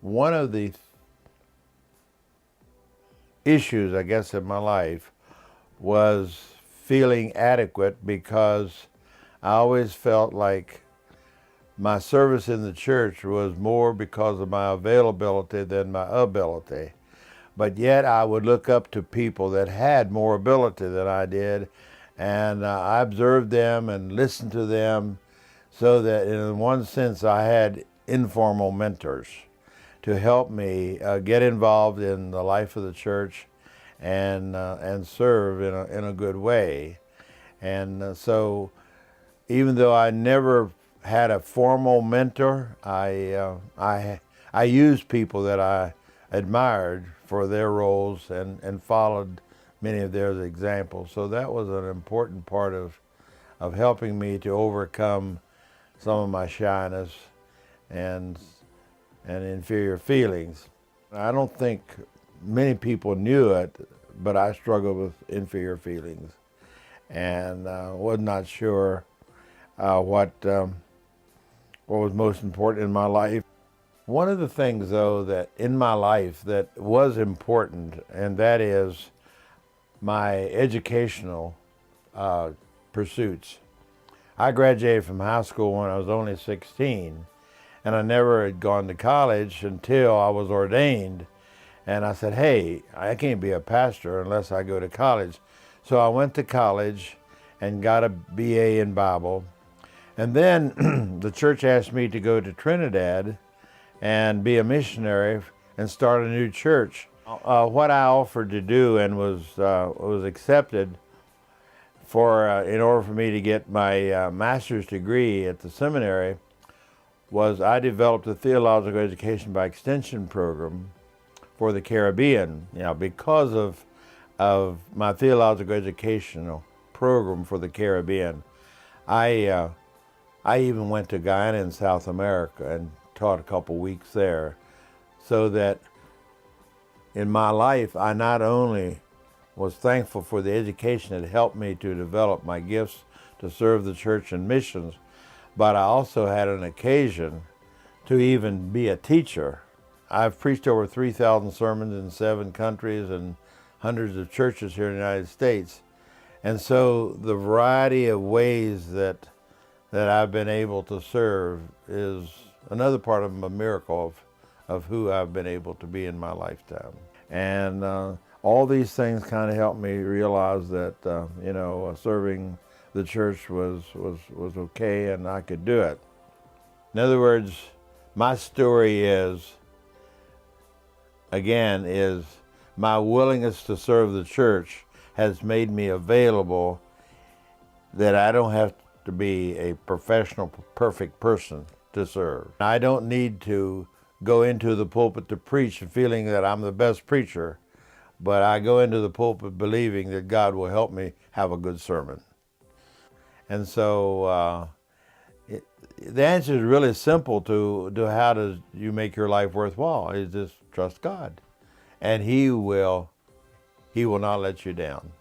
One of the issues, I guess, in my life was feeling adequate because I always felt like my service in the church was more because of my availability than my ability. But yet I would look up to people that had more ability than I did, and I observed them and listened to them, so that in one sense I had informal mentors to help me get involved in the life of the church and serve in a good way. And so even though I never had a formal mentor, I used people that I admired for their roles and followed many of their examples. So that was an important part of helping me to overcome some of my shyness and inferior feelings. I don't think many people knew it, but I struggled with inferior feelings and was not sure what was most important in my life. One of the things, though, that in my life that was important, and that is my educational pursuits. I graduated from high school when I was only 16, and I never had gone to college until I was ordained. And I said, hey, I can't be a pastor unless I go to college. So I went to college and got a BA in Bible. And then the church asked me to go to Trinidad and be a missionary and start a new church. What I offered to do and was accepted in order for me to get my master's degree at the seminary was I developed a theological education by extension program for the Caribbean. Because of my theological educational program for the Caribbean, I even went to Guyana in South America and taught a couple weeks there, so that in my life I not only was thankful for the education that helped me to develop my gifts to serve the church and missions, but I also had an occasion to even be a teacher. I've preached over 3,000 sermons in 7 countries and hundreds of churches here in the United States. And so the variety of ways that I've been able to serve is another part of a miracle of who I've been able to be in my lifetime. And all these things kind of helped me realize that serving the church was okay and I could do it. In other words, my story is my willingness to serve the church has made me available, that I don't have to be a professional, perfect person to serve. I don't need to go into the pulpit to preach feeling that I'm the best preacher, but I go into the pulpit believing that God will help me have a good sermon. And so the answer is really simple to how does you make your life worthwhile, is just trust God. And He will not let you down.